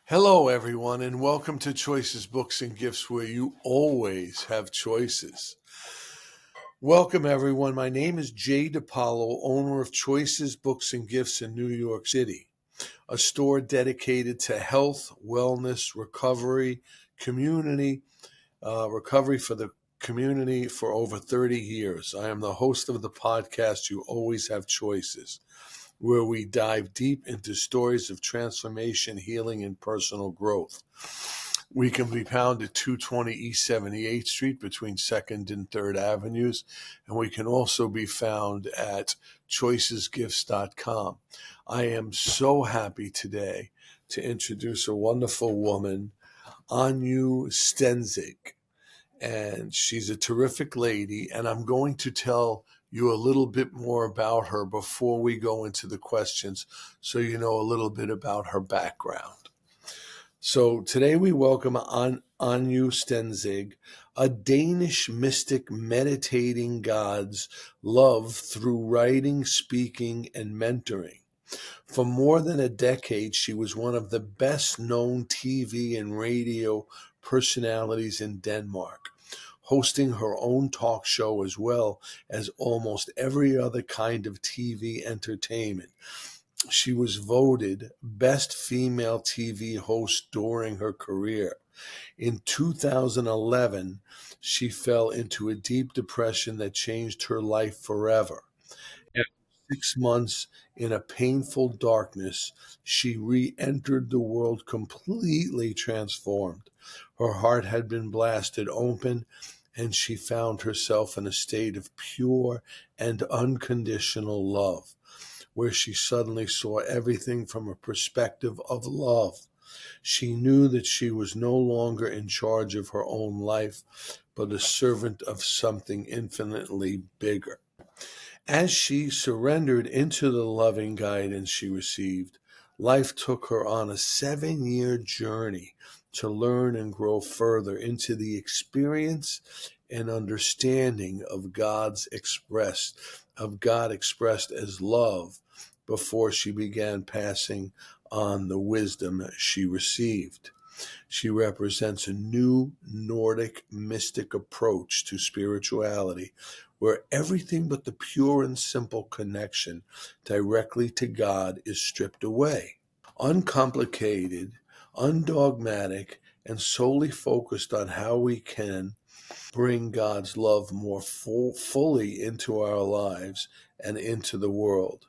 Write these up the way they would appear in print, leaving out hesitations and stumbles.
Hello, everyone, and welcome to Choices Books and Gifts, where you always have choices. Welcome, everyone. My name is Jay DiPaolo, owner of Choices Books and Gifts in New York City, a store dedicated to health, wellness, recovery, recovery for the community for over 30 years. I am the host of the podcast, You Always Have Choices, where we dive deep into stories of transformation, healing, and personal growth. We can be found at 220 East 78th Street between 2nd and 3rd Avenues, and we can also be found at choicesgifts.com. I am so happy today to introduce a wonderful woman, Anja Steensig, and she's a terrific lady, and I'm going to tell you a little bit more about her before we go into the questions so you know a little bit about her background. So today we welcome Anja Steensig, a Danish mystic meditating God's love through writing, speaking, and mentoring. For more than a decade, she was one of the best-known TV and radio personalities in Denmark, hosting her own talk show as well as almost every other kind of TV entertainment. She was voted Best Female TV Host during her career. In 2011, she fell into a deep depression that changed her life forever. After 6 months in a painful darkness, she re-entered the world completely transformed. Her heart had been blasted open, and she found herself in a state of pure and unconditional love, where she suddenly saw everything from a perspective of love. She knew that she was no longer in charge of her own life, but a servant of something infinitely bigger. As she surrendered into the loving guidance she received, life took her on a 7-year journey to learn and grow further into the experience and understanding of God expressed as love before she began passing on the wisdom she received. She represents a new Nordic mystic approach to spirituality, where everything but the pure and simple connection directly to God is stripped away. Uncomplicated, undogmatic, and solely focused on how we can bring God's love more fully into our lives and into the world.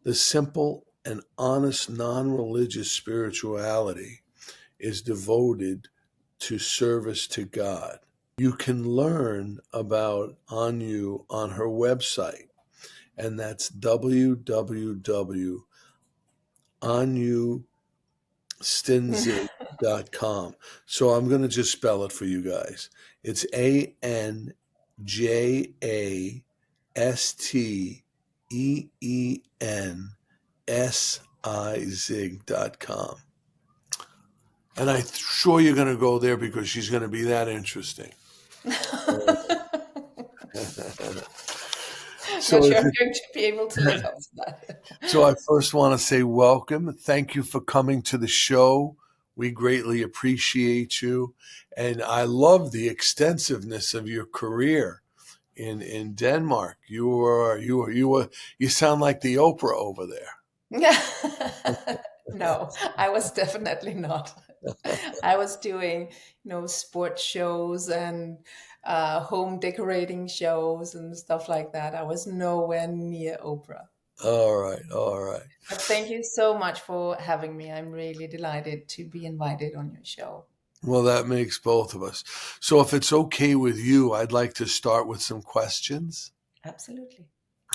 The simple and honest non-religious spirituality is devoted to service to God. You can learn about Anja on her website, and that's www.anjastensig.com. So I'm going to just spell it for you guys. It's ANJASTEENSIZig.com. And I'm sure you're going to go there because she's going to be that interesting. Not sure I'm going to be able to live up to that. So I first want to say welcome. Thank you for coming to the show. We greatly appreciate you. And I love the extensiveness of your career in Denmark. You sound like the Oprah over there. No, I was definitely not. I was doing, sports shows and home decorating shows and stuff like that. I was nowhere near Oprah. All right. But thank you so much for having me. I'm really delighted to be invited on your show. Well, that makes both of us. So if it's okay with you, I'd like to start with some questions. Absolutely.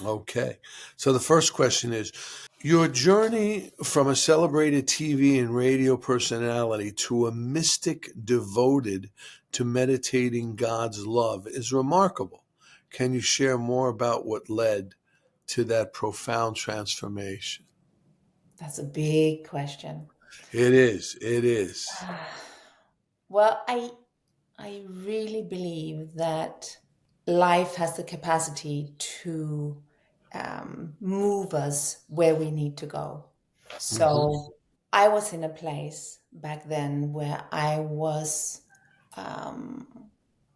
Okay. So the first question is, your journey from a celebrated TV and radio personality to a mystic devoted to meditating God's love is remarkable. Can you share more about what led to that profound transformation? That's a big question. It is. Well, I really believe that life has the capacity to move us where we need to go. So I was in a place back then where I was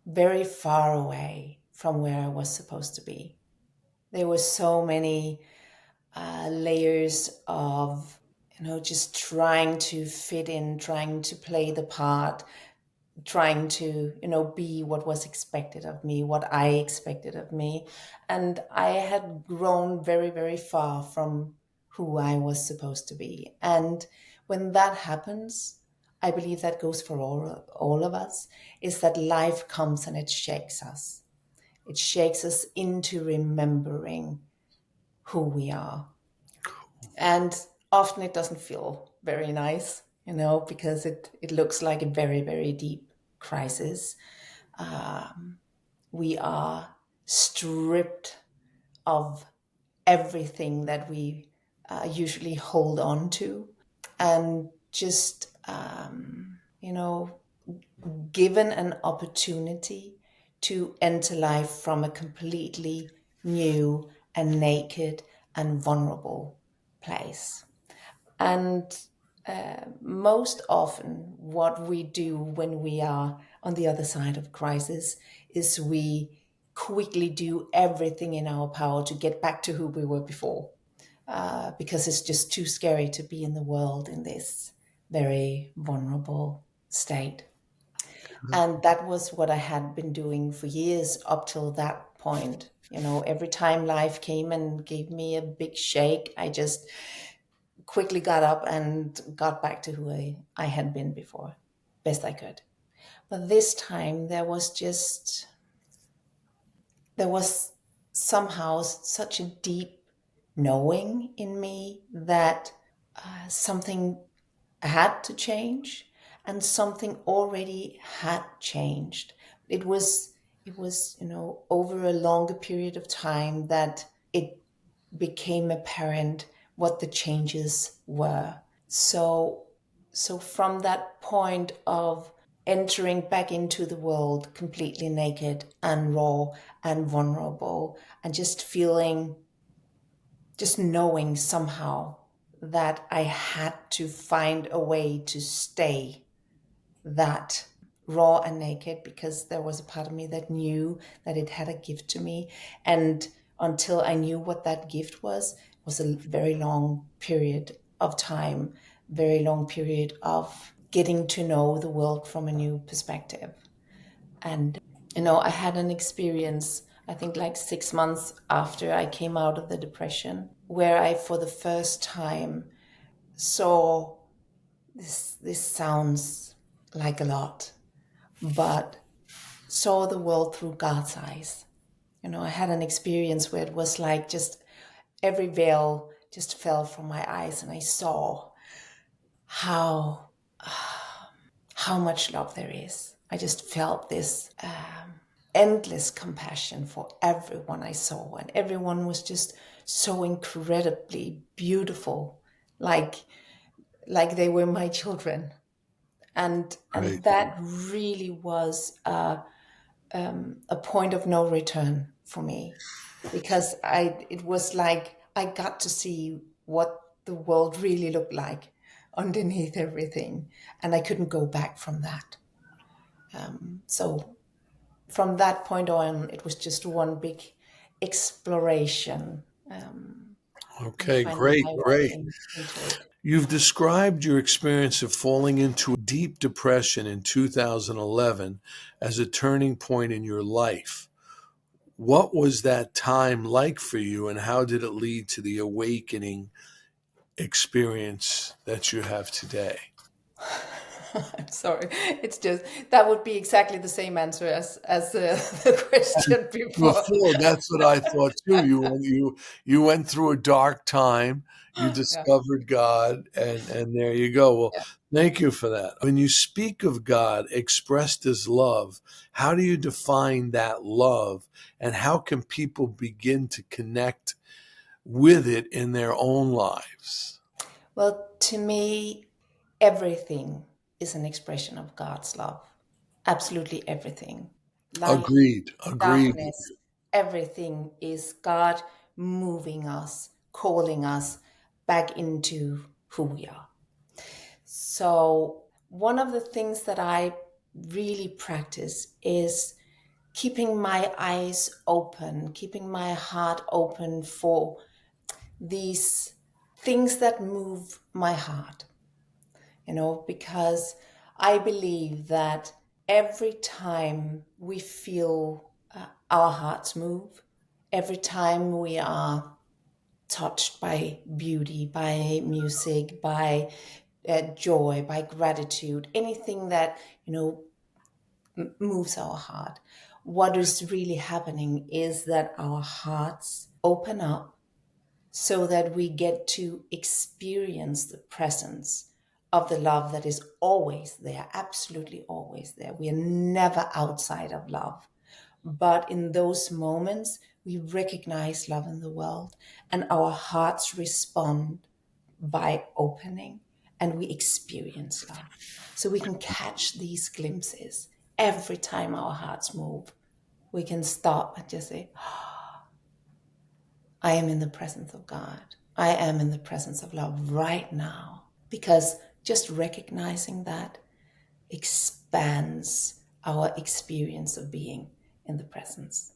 very far away from where I was supposed to be. There were so many layers of, just trying to fit in, trying to play the part, trying to, be what was expected of me, what I expected of me. And I had grown very, very far from who I was supposed to be. And when that happens, I believe that goes for all of us, is that life comes and it shakes us. It shakes us into remembering who we are. And often it doesn't feel very nice, because it looks like a very, very deep crisis. We are stripped of everything that we usually hold on to, and just, given an opportunity to enter life from a completely new and naked and vulnerable place. And most often, what we do when we are on the other side of crisis is we quickly do everything in our power to get back to who we were before, because it's just too scary to be in the world in this very vulnerable state. And that was what I had been doing for years up till that point. Every time life came and gave me a big shake, I just quickly got up and got back to who I had been before, best I could. But this time there was somehow such a deep knowing in me that something had to change, and something already had changed. It was over a longer period of time that it became apparent what the changes were. So from that point of entering back into the world completely naked and raw and vulnerable, and just knowing somehow that I had to find a way to stay that raw and naked, because there was a part of me that knew that it had a gift to me. And until I knew what that gift was a very long period of time, very long period of getting to know the world from a new perspective. And I had an experience, I think like 6 months after I came out of the depression, where I, for the first time, saw this sounds like a lot, but saw the world through God's eyes. I had an experience where it was like just every veil just fell from my eyes, and I saw how how much love there is. I just felt this endless compassion for everyone I saw, and everyone was just so incredibly beautiful, like they were my children. And Right. that really was a point of no return for me, because it was like I got to see what the world really looked like underneath everything, and I couldn't go back from that. So from that point on, it was just one big exploration, and Okay, finding great, my way great. into it. You've described your experience of falling into a deep depression in 2011 as a turning point in your life. What was that time like for you, and how did it lead to the awakening experience that you have today? I'm sorry. It's just that would be exactly the same answer as the question before. Before, that's what I thought too. You went through a dark time, you Yeah. discovered God, and there you go. Well, thank you for that. When you speak of God expressed as love, how do you define that love, and how can people begin to connect with it in their own lives? Well, to me, everything is an expression of God's love. Absolutely everything. Light, Agreed. Agreed. darkness, everything is God moving us, calling us back into who we are. So, one of the things that I really practice is keeping my eyes open, keeping my heart open for these things that move my heart, because I believe that every time we feel our hearts move, every time we are touched by beauty, by music, by joy, by gratitude, anything that, moves our heart. What is really happening is that our hearts open up so that we get to experience the presence of the love that is always there, absolutely always there. We are never outside of love. But in those moments, we recognize love in the world and our hearts respond by opening and we experience love. So we can catch these glimpses every time our hearts move. We can stop and just say, I am in the presence of God. I am in the presence of love right now. Because just recognizing that expands our experience of being in the presence.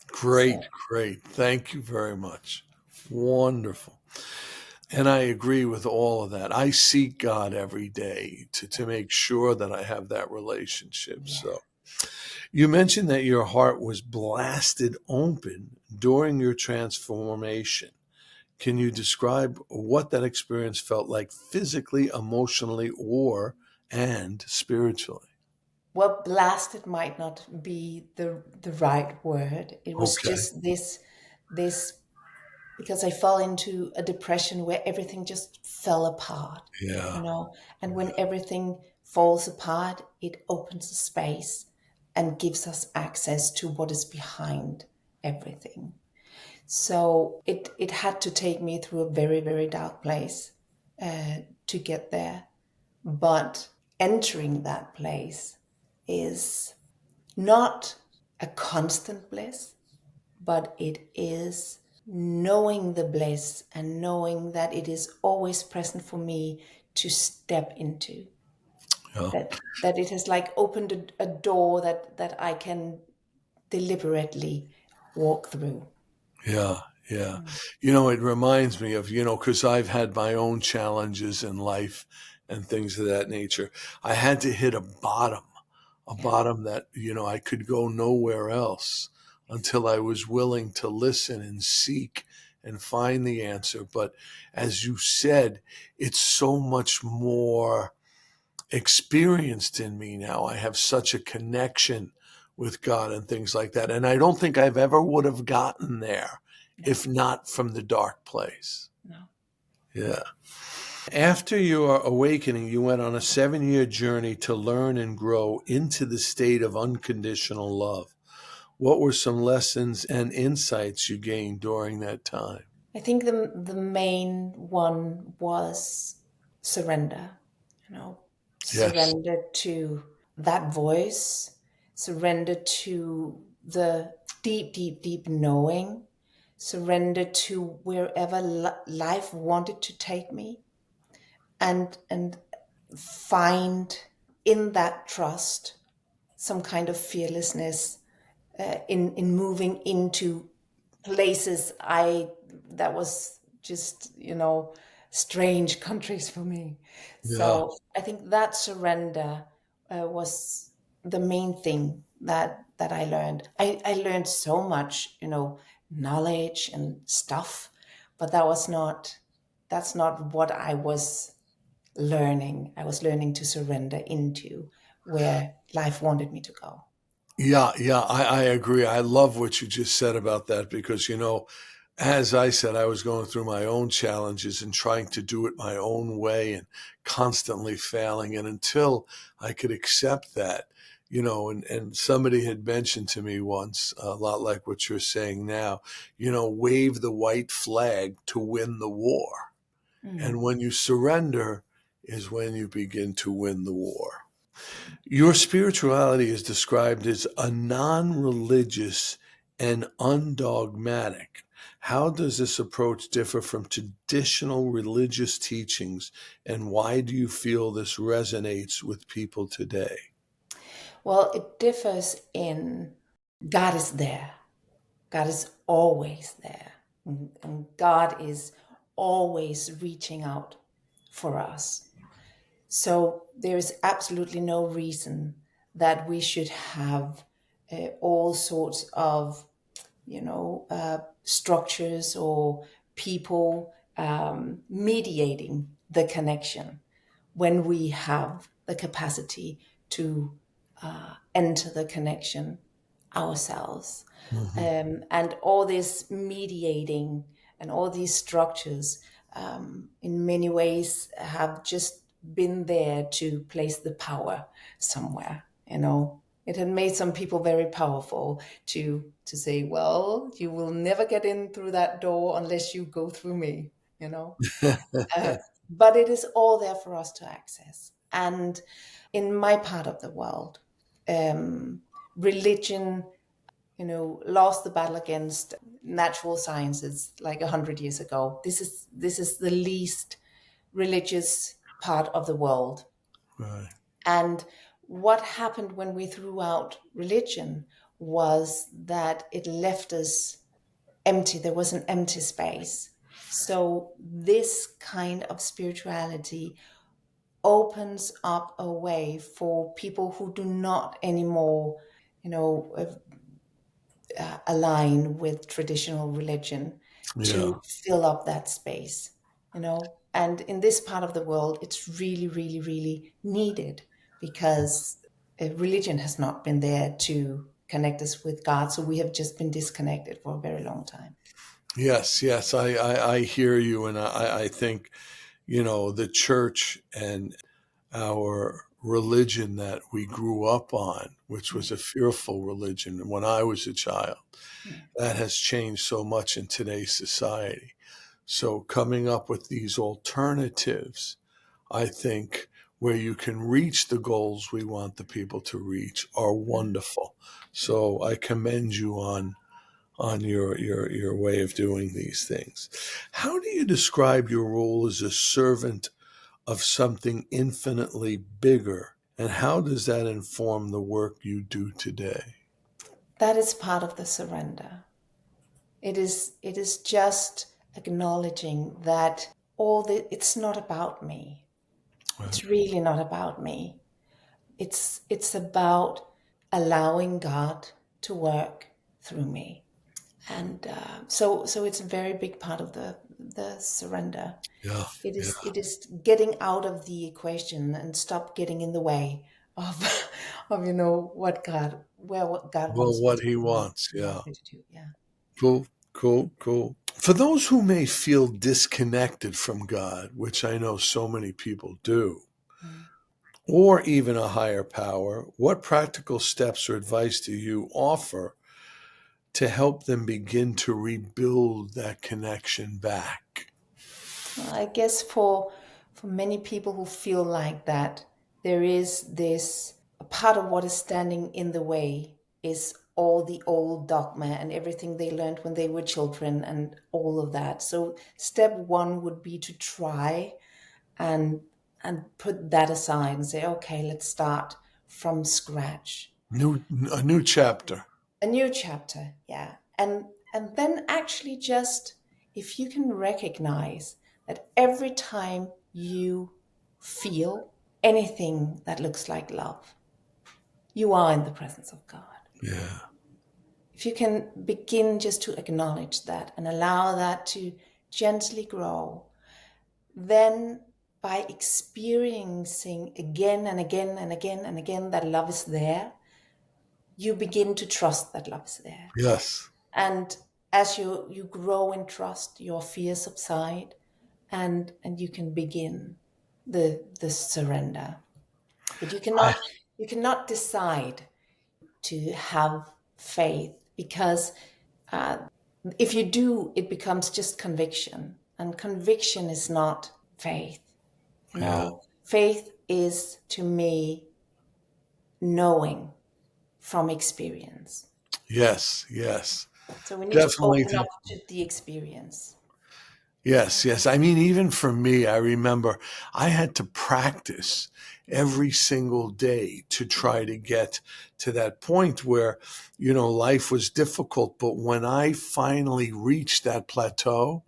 Great, So, great. Thank you very much. Wonderful. And I agree with all of that. I seek God every day to make sure that I have that relationship. yeah. So you mentioned that your heart was blasted open during your transformation. Can you describe what that experience felt like physically, emotionally, and spiritually? Well, blasted might not be the right word. It was Okay. just this because I fell into a depression where everything just fell apart, Yeah. And when everything falls apart, it opens a space and gives us access to what is behind everything. So it had to take me through a very, very dark place to get there. But entering that place is not a constant bliss, but it is knowing the bliss and knowing that it is always present for me to step into. Yeah. That it has like opened a door that I can deliberately walk through. Yeah, yeah. Mm. It reminds me of, because I've had my own challenges in life and things of that nature. I had to hit a Yeah, bottom that, I could go nowhere else until I was willing to listen and seek and find the answer. But as you said, it's so much more experienced in me now. I have such a connection with God and things like that. And I don't think I've ever would have gotten there no, if not from the dark place. no. Yeah. After your awakening, you went on a 7-year journey to learn and grow into the state of unconditional love. What were some lessons and insights you gained during that time? I think the main one was surrender, Yes. surrender to that voice, surrender to the deep, deep, deep knowing, surrender to wherever life wanted to take me, and find in that trust some kind of fearlessness in moving into places I that was just strange countries for me. Yeah. So I think that surrender was the main thing that I learned. I learned so much, knowledge and stuff, but that's not what I was learning. I was learning to surrender into where life wanted me to go. Yeah, yeah, I agree. I love what you just said about that because, as I said, I was going through my own challenges and trying to do it my own way and constantly failing. And until I could accept that, and somebody had mentioned to me once, a lot like what you're saying now, wave the white flag to win the war. Mm. And when you surrender is when you begin to win the war. Your spirituality is described as a non religious and undogmatic. How does this approach differ from traditional religious teachings, and why do you feel this resonates with people today? Well, it differs in God is there. God is always there. And God is always reaching out for us. So there is absolutely no reason that we should have all sorts of, structures or people mediating the connection when we have the capacity to enter the connection ourselves. Mhm. And all this mediating and all these structures, in many ways, have just been there to place the power somewhere. It had made some people very powerful to say, well, you will never get in through that door unless you go through me. You know, uh, but it is all there for us to access. And in my part of the world, religion, lost the battle against natural sciences like 100 years ago. This is the least religious part of the world. Right. And what happened when we threw out religion was that it left us empty. There was an empty space. So this kind of spirituality opens up a way for people who do not anymore, align with traditional religion Yeah. to fill up that space. And in this part of the world, it's really, really, really needed because religion has not been there to connect us with God. So we have just been disconnected for a very long time. Yes, yes, I hear you, and I think, the church and our religion that we grew up on, which was a fearful religion when I was a child, Mm. that has changed so much in today's society. So coming up with these alternatives, I think, where you can reach the goals we want the people to reach are wonderful. So I commend you on your way of doing these things. How do you describe your role as a servant of something infinitely bigger, and how does that inform the work you do today? That is part of the surrender. It is just acknowledging that it's not about me. Right. It's really not about me. It's about allowing God to work through me. And so it's a very big part of the surrender. Yeah, It yeah. is it is getting out of the equation and stop getting in the way of of what God Well, wants me what to he do, what wants, He yeah. wants me to do. Yeah. Cool, cool, cool. For those who may feel disconnected from God, which I know so many people do, Mm. or even a higher power, what practical steps or advice do you offer to help them begin to rebuild that connection back? I guess for many people who feel like that, there is this a part of what is standing in the way is all the old dogma and everything they learned when they were children and all of that. So step one would be to try and put that aside and say, okay, let's start from scratch. A new chapter. A new chapter, yeah. And then actually just if you can recognize that every time you feel anything that looks like love, you are in the presence of God. Yeah. If you can begin just to acknowledge that and allow that to gently grow, then by experiencing again and again and again and again that love is there, you begin to trust that love is there. Yes. And as you grow in trust, your fears subside, and you can begin the surrender. But I, you cannot decide to have faith because uh, if you do, it becomes just conviction, and conviction is not faith. yeah. Faith is to me knowing from experience. Yes, yes. So we need to Definitely. open up to the experience. Yes, yes. I mean, even for me, I remember I had to practice every single day to try to get to that point where, life was difficult. But when I finally reached that plateau,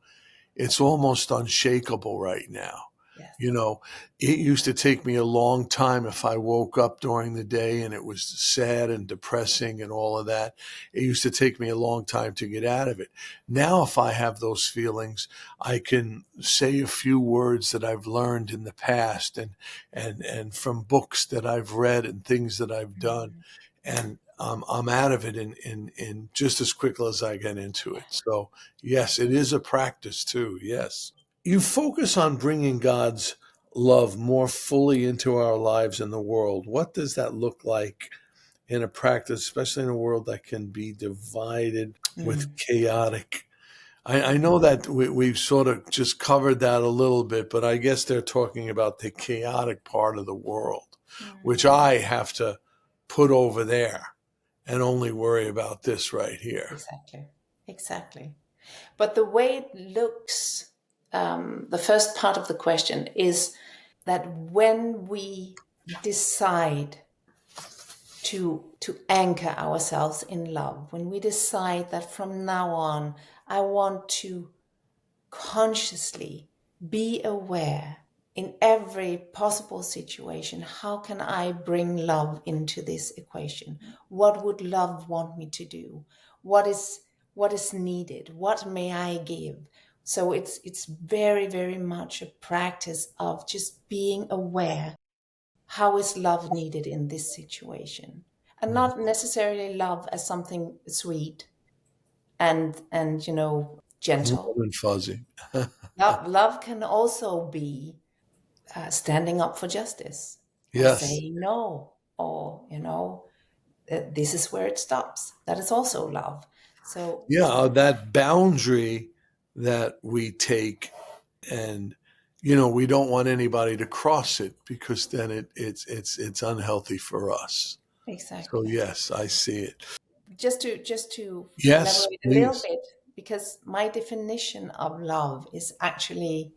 it's almost unshakable right now. Yes. You know, it used to take me a long time if I woke up during the day and it was sad and depressing and all of that. It used to take me a long time to get out of it. Now, if I have those feelings, I can say a few words that I've learned in the past and from books that I've read and things that I've done. Mhm. And I'm out of it in just as quickly as I get into it. So, yes, it is a practice too. Yes. You focus on bringing God's love more fully into our lives in the world. What does that look like in a practice, especially in a world that can be divided with Mm. chaotic? I know that we've sort of just covered that a little bit, but I guess they're talking about the chaotic part of the world, which Mm. I have to put over there and only worry about this right here. Exactly. Exactly. But the way it looks, the first part of the question is that when we decide to anchor ourselves in love, when we decide that from now on, I want to consciously be aware in every possible situation, how can I bring love into this equation? What would love want me to do? What is needed? What may I give? So it's very, very much a practice of just being aware. How is love needed in this situation? And not necessarily love as something sweet and gentle. Warm and fuzzy. Love can also be standing up for justice or Yes. saying no, or this is where it stops. That is also love. So Yeah, that boundary that we take, and we don't want anybody to cross it because then it's unhealthy for us. So exactly. yes, I see it. Just to Yes, elaborate a little please. bit, because my definition of love is actually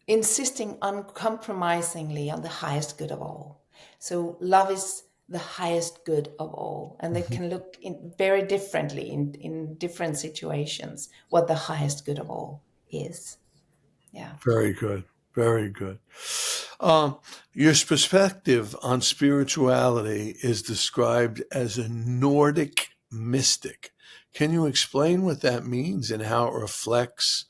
insisting uncompromisingly on the highest good of all. So love is the highest good of all, and it Mhm. can look very differently in different situations what the highest good of all is. Yeah. Very good. Very good. Um, your perspective on spirituality is described as a Nordic mystic. Can you explain what that means and how it reflects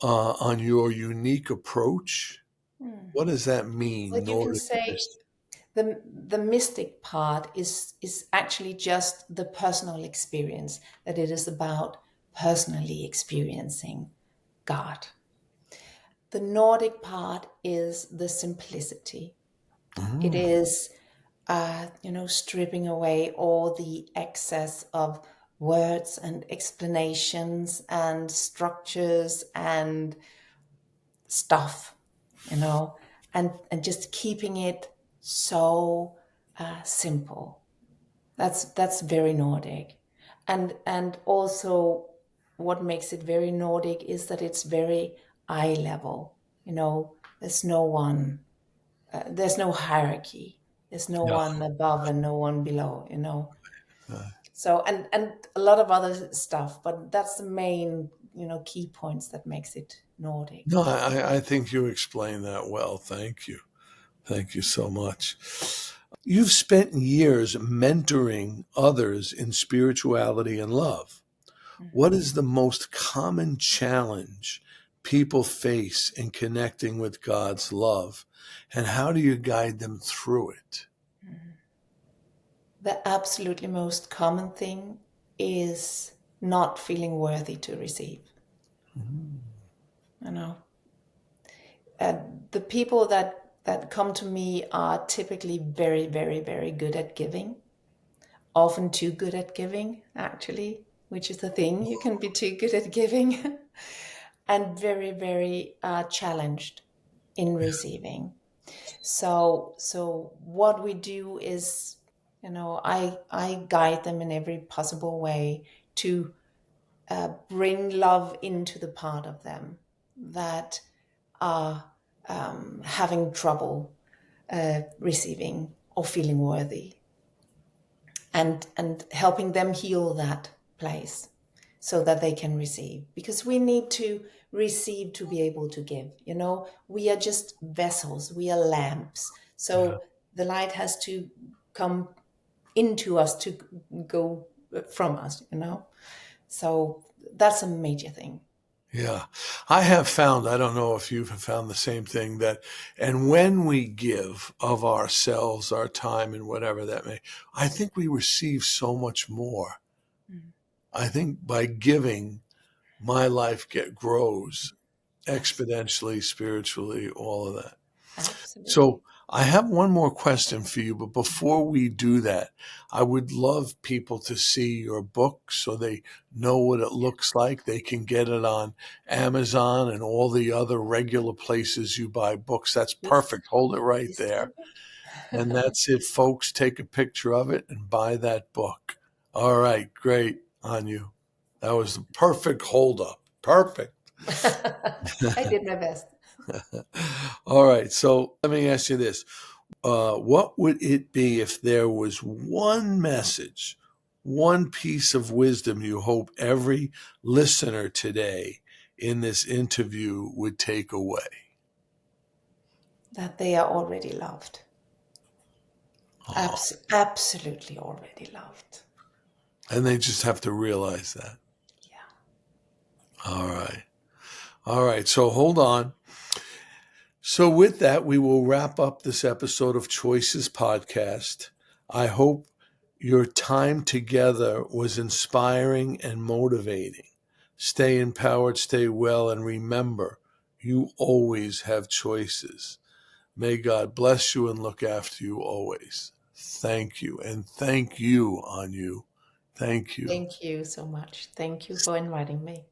on your unique approach? Hmm. What does that Well, mean, you can Nordic say mystic? the mystic part is actually just the personal experience, that it is about personally experiencing God. The Nordic part is the simplicity. It Mm, is stripping away all the excess of words and explanations and structures and stuff, you know, and just keeping it so simple. That's very Nordic, and also what makes it very Nordic is that it's very eye level. There's no one, there's no hierarchy. There's no yeah. one above and no one below. Uh, So and a lot of other stuff, but that's the main key points that makes it Nordic. no, I think you explained that well. Thank you. Thank you so much. You've spent years mentoring others in spirituality and love. What Mhm. is the most common challenge people face in connecting with God's love? And how do you guide them through it? Mhm. The absolutely most common thing is not feeling worthy to receive. Mm. You know, the people that come to me are typically very, very, very good at giving. Often too good at giving, actually, which is the thing. You can be too good at giving, and very, very challenged in receiving. So what we do is, I guide them in every possible way to bring love into the part of them that are having trouble receiving or feeling worthy, and helping them heal that place so that they can receive, because we need to receive to be able to give. We are just vessels, we are lamps, Yeah. so the light has to come into us to go from us. So that's a major thing. Yeah. I have found, I don't know if you've found the same thing, that, and when we give of ourselves, our time, and whatever that may, I think we receive so much more. Mm. I think by giving, my life grows Absolutely. exponentially, spiritually, all of that. So Absolutely. I have one more question for you, but before we do that, I would love people to see your book so they know what it looks like. They can get it on Amazon and all the other regular places you buy books. That's This perfect. Hold it right this there. too. And that's it, folks. Take a picture of it and buy that book. All right, great on you. That was the perfect hold up. Perfect. I did my best. All right, so let me ask you this. What would it be if there was one message, one piece of wisdom you hope every listener today in this interview would take away? That they are already loved. Oh, Absolutely already loved. and they just have to realize that. Yeah. All right. All right. So hold on. So, with that, we will wrap up this episode of Choices Podcast. I hope your time together was inspiring and motivating. Stay empowered, stay well, and remember, you always have choices. May God bless you and look after you always. Thank you. And thank you on you. Thank you. Thank you so much. Thank you for inviting me.